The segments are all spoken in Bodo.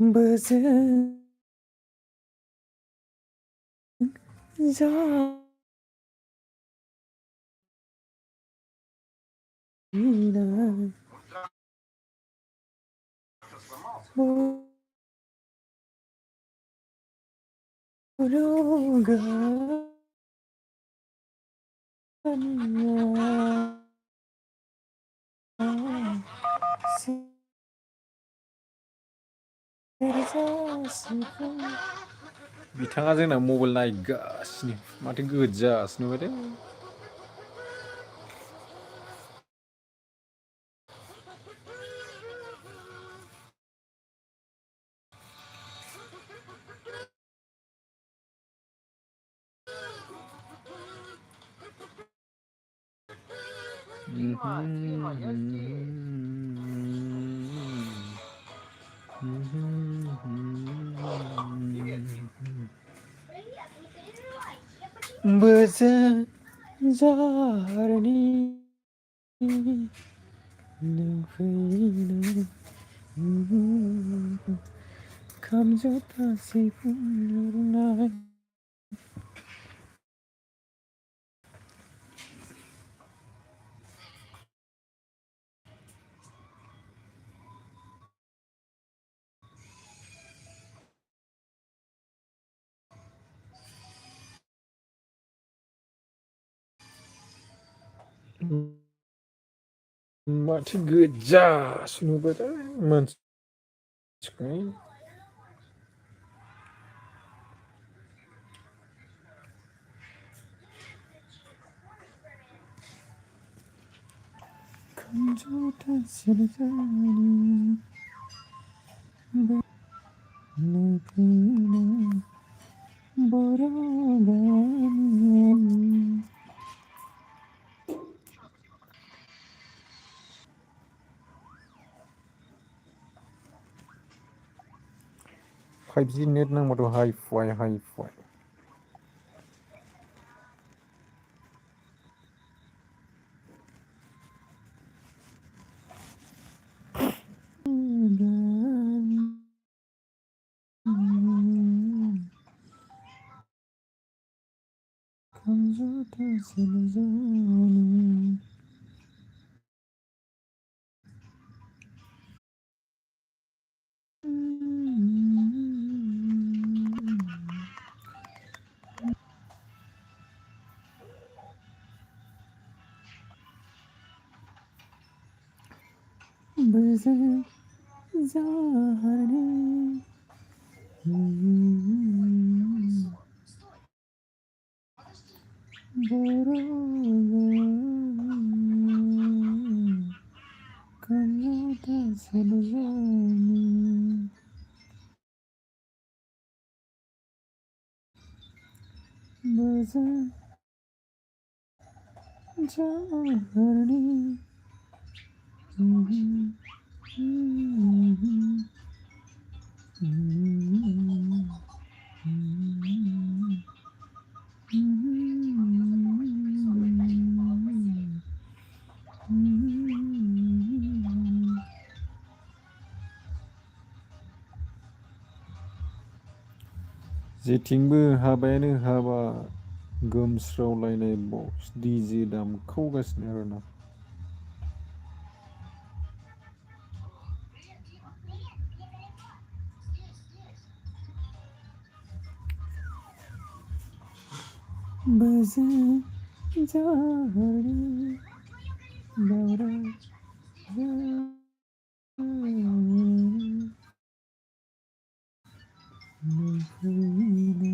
बोजों जाना बोलोगा बिथाङा जोंना मबाइल नायगासिनो माथो गोजासो नुबायदे बोजों जारनि नों फैनो खाम जथा सिफुं सुनाय माथो गोजासो नुबायथाय मानसिखौ खाम जथा सेरजानि नों फैनो बर' गामियाव 5G नेट नांबाथ' हाइ फाइ खाम जथा सेरजानि बोजों जारनि बर' खाम जथा सेरजानि बोजों जारनि जेथिंबो हाबायानो हाबा गोमस्रावलायनाय बक्स डिजे दामखावगासिनो आरोना बोजों जारनि दावराव नों फैनो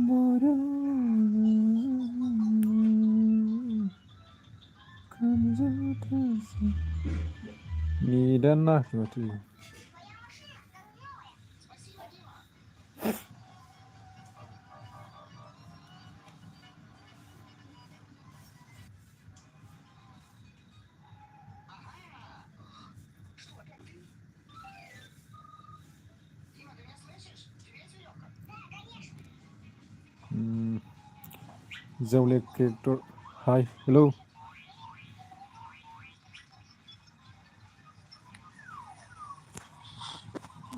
बर' खाम जथा नेटानो नाङाखै माथो Zaulik character. Hi, hello.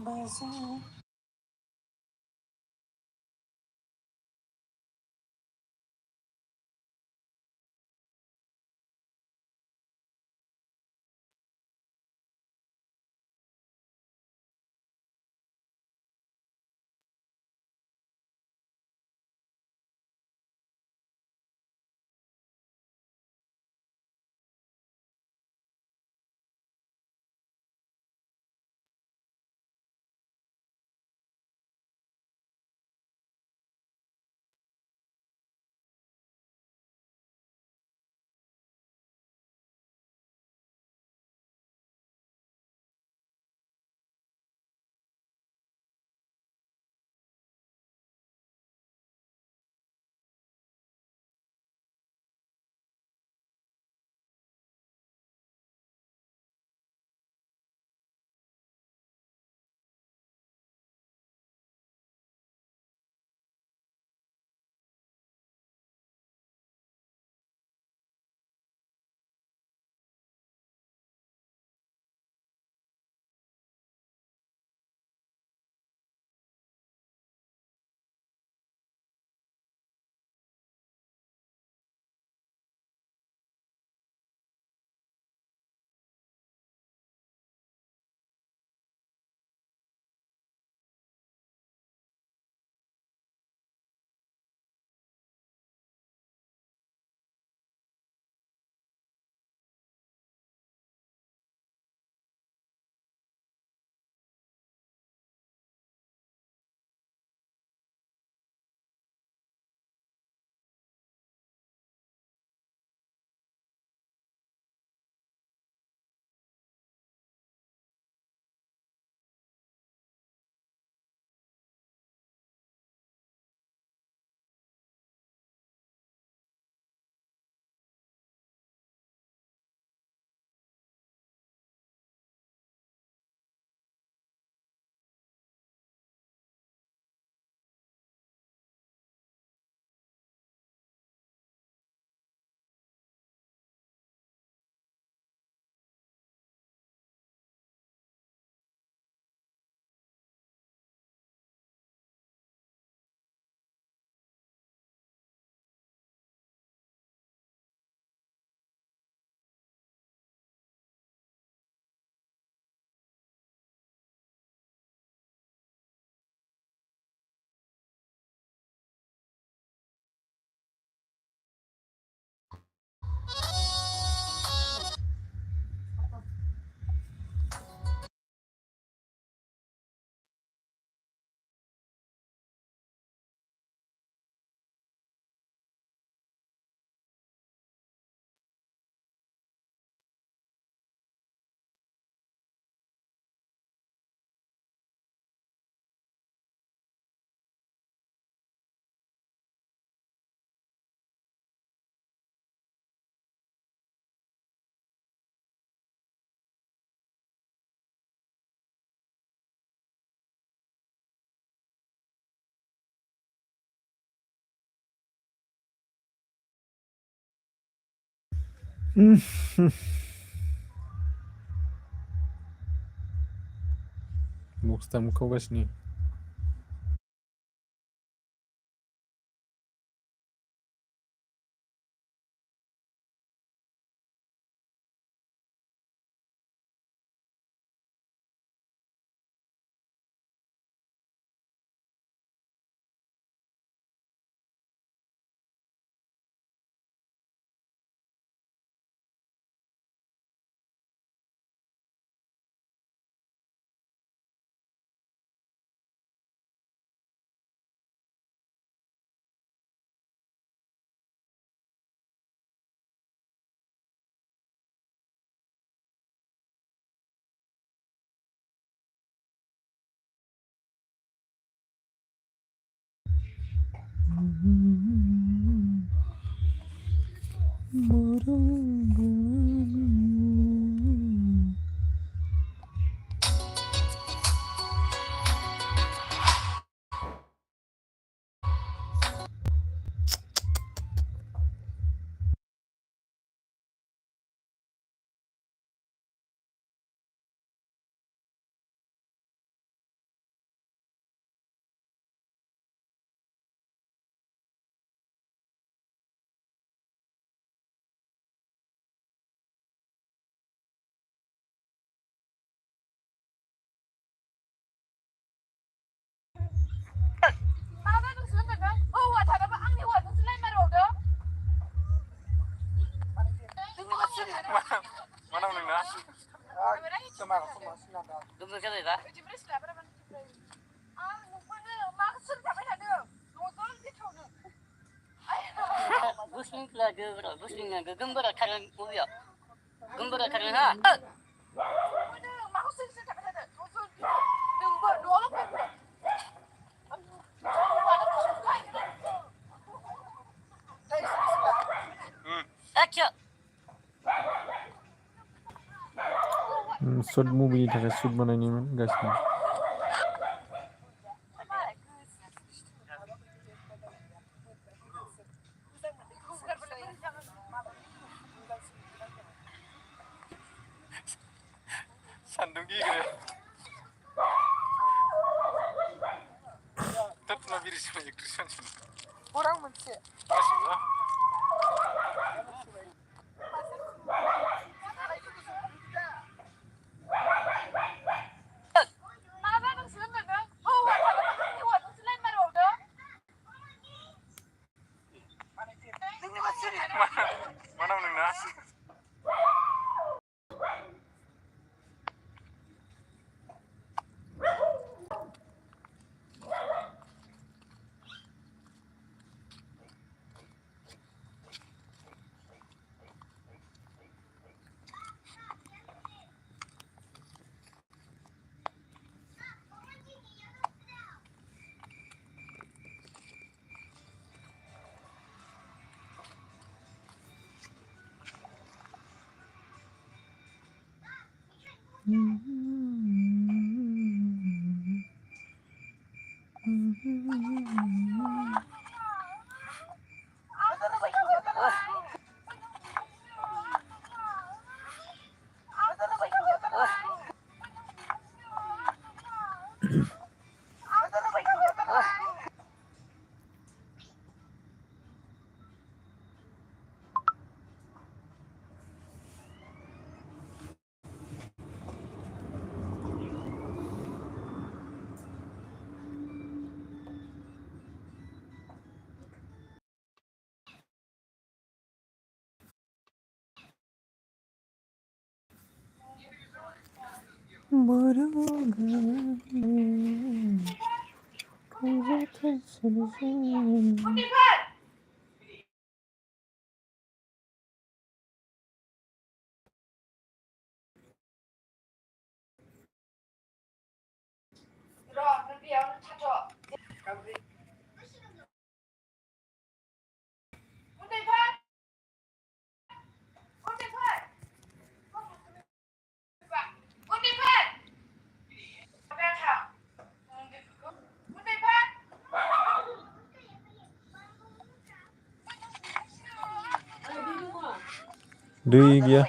Bazaar. Mógł tam kogoś nie. Gembar siapa ya? Gusling lagi bro, gusling lagi. Gembar kalian ya. Gembar kalian ha. Action. Short movie थाखाय shoot बानायनायमोन गासिबो सान्दुं गिग्रो tetap biris ekstrisan Kurang moनसे गासिबो mana नोंना दै गैया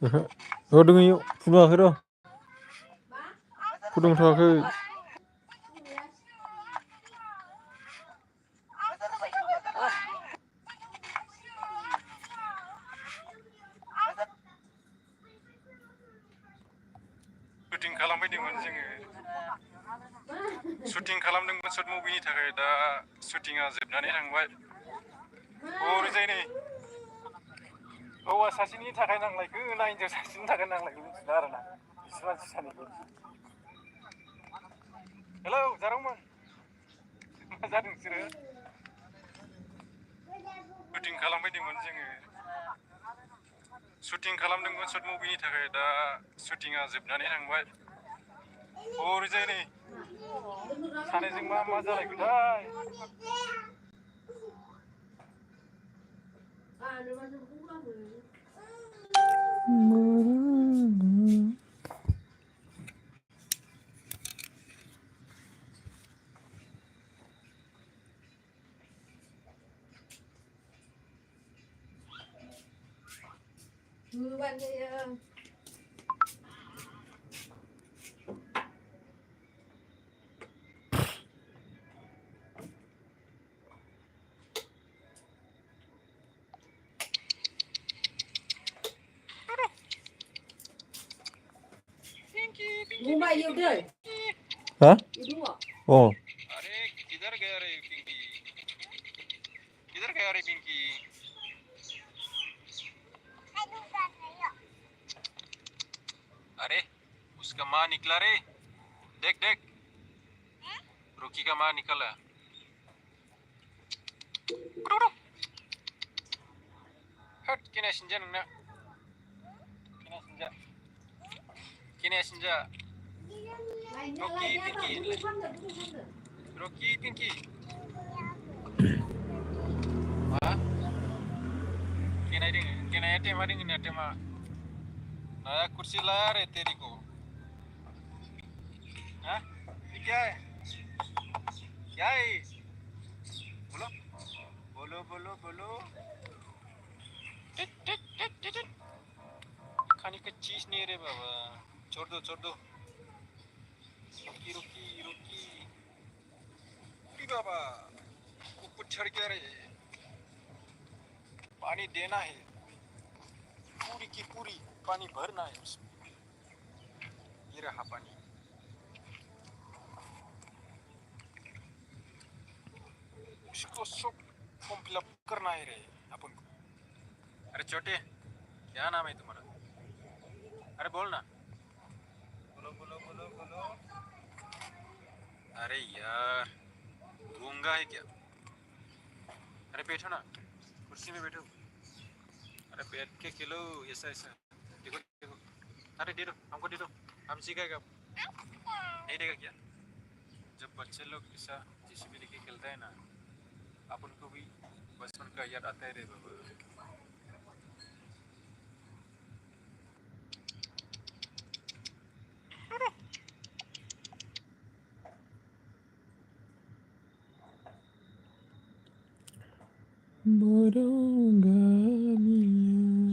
ओहो दोङो इयाव फुदुङाखै र' फुदुंथ'वाखै शुटिं खालामबायदोंमोन जोङो शुटिं खालामदोंमोन शर्ट मुभिनि थाखाय दा शुटिंआ जोबनानै थांबाय ओरैजाय नै हौवा सासेनि थाखाय नांलायखो ना हिनजाव सासेनि थाखाय नांलायखो मिथिला आरोना बिसोर मानसि सानैखौ हेलौ जारौमोन मा जादों नोंसोरो शुटिं खालामबायदोंमोन जोङो शुटिं खालामदोंमोन शर्ट मुभिनि थाखाय दा शुटिंआ जोबनानै थांबाय ओरैजाय नै सानैजों मा जालायखोथाय हा अ अरे किधर गया रे पिंकी किधर गया रे पिंकी अरे उसका माँ निकला रे, देख देख, रोकी का माँ निकला। हट किना सिंजा नोंना, किना सिंजा, रोकी पिंकी, मा? किना tema dengan tema, naya kursi layar है तेरी को, हाँ? ये क्या है? क्या है? बोलो, बोलो बोलो बोलो। खाने का चीज नहीं रे बाबा, छोड़ दो छोड़ दो। रुकी रुकी रुकी, रुकी बाबा, ऊपर चढ़ गया रे। पानी देना है, पूरी की पूरी पानी भरना है उसमें। ये रहा पानी। इसको सब फॉर्म फिलअप करना है रे अपन को। अरे छोटे, क्या नाम है तुम्हारा? अरे बोल ना, बोलो बोलो बोलो बोलो। अरे यार, गूंगा है क्या? अरे बैठो ना, कुर्सी में बैठो। अरे बैठ के खेलो, ऐसा ऐसा। देखो देखो, अरे दे दो, हमको दे दो, हम सीखेगा। नहीं देगा क्या? जब बच्चे लोग ऐसा जेसीबी लेके खेलता है ना, अपन को भी बचपन का याद आता है रे बाबा।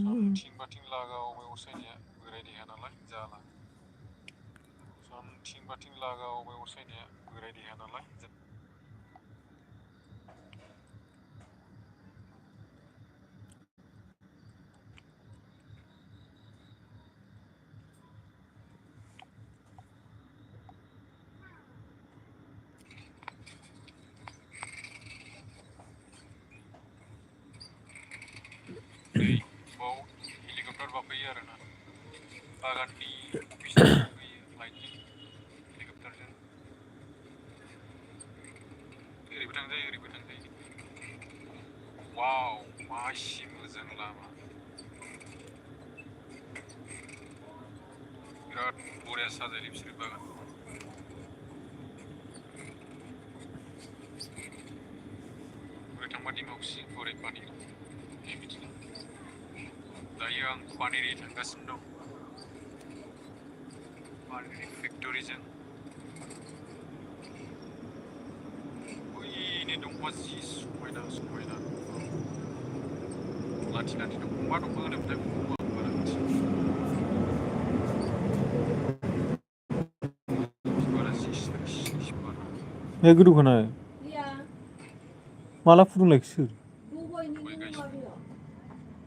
Something bating laga obai usainya ready hanalai jala. Something bating laga obai usainya ready hanalai. Hey, bau helikopter bapak iya rena. Bagan di bisa lightning helikopter jen. Ribet ang day. Wow, masih mezang lama. Birat buraya saja lipsir bagan. Bertambah di moksi korek pani. Dayo ang paniri tanggasin dong. Paniri factory jen. Ini dong masih sumaida. Lati dong kumar dong mengenai betul kumar barat. Barat sih barat. Ya guru kana है माला फुदुं लायखिसो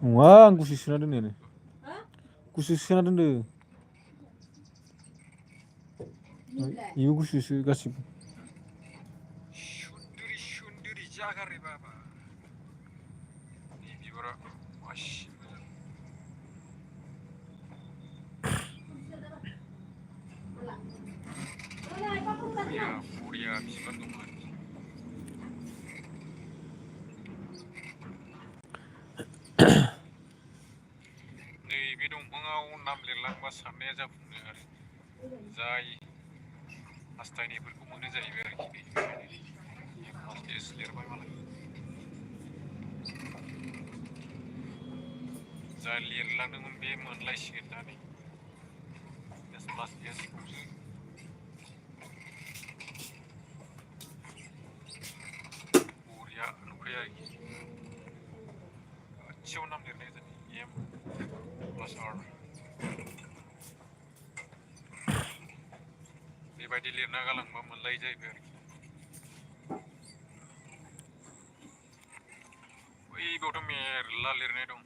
नङा आं गुसु सोना दोननायानो गुसु सोना दोनदो इयो गुसुसो गासिबो Sunduri jaga re baba. Ini bibara masih Furia bisa bantuan. Nih bidung pengau 6 lilang bas sampai aja punya Zai Astani berkumuni Zai berkini Mas Deslir malah Zai lilang dengan be menlai sikit tadi Mas Des Furia nukaya Cium 6 lilang tadi MWSHAHARY बेबायदि लिरना गालांबा मोनलाय जाहैबाय आरोखि बै बेयावथ' मेरला लिरनाय दं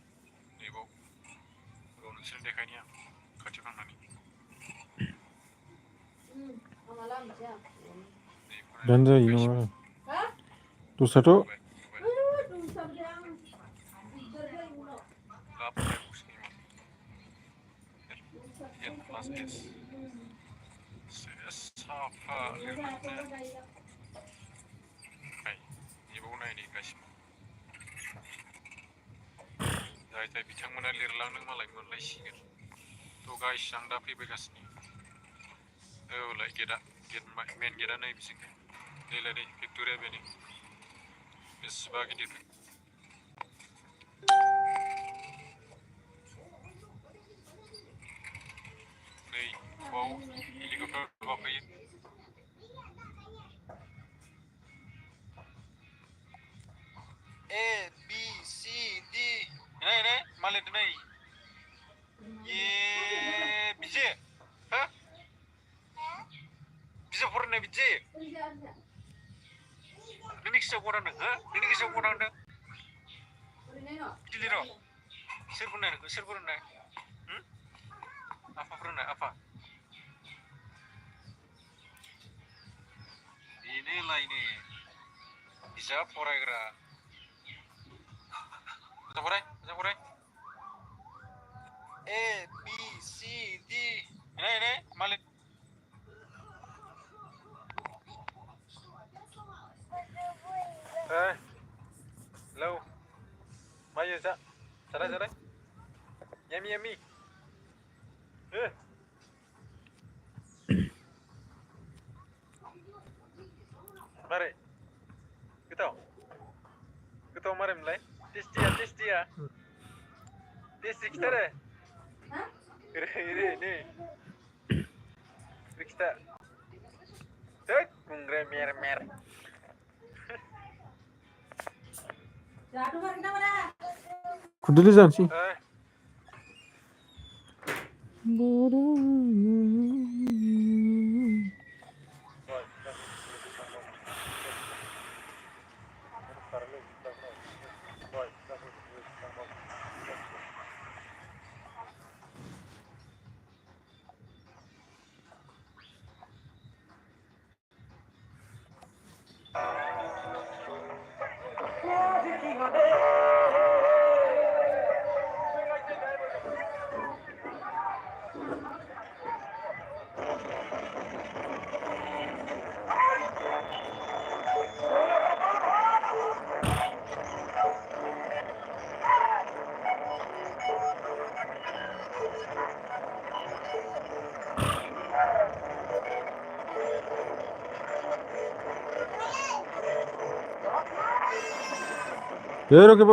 नैबाव र' नोंसोरनो देखायनि आं खाथियाव थांनानै दानो जायो नामा दस्राथ' Yes. Saya safa lihatnya. Hai, ibu naik kasih. जाय बिथांमोना लिरलांदों मालाय मोनलायसिगोन थ' गाइस आं दा फैगासिनो औलाय गेट मेन गेटआ नै बिजोंनो नैलाय नै भिक्ट'रिया बेनि बेसेबा गिदिर नै बाव हेलिकप्टार गाखोयो A B C D नै मा लिरदों नै ये बिजे हो बिजाब फरायनाय बिदि नोंनि गोसोआव गनांदों हो नोंनि गोसोआव गनांदों बिदि लिर' सोर फोरोंनाय आफा फोरोंनाय आफा बेनो लायनो बिजाब फरायग्रा मोजां फराय A B C D नै मा लिर हेलौ मायो जाराय yummy मारै गोथाव मारै मोनलाय टेस्टिया टेस्टि खिथारो नै खिथा थोद गुंग्राय मेर खुदुलि जानोसै Pero que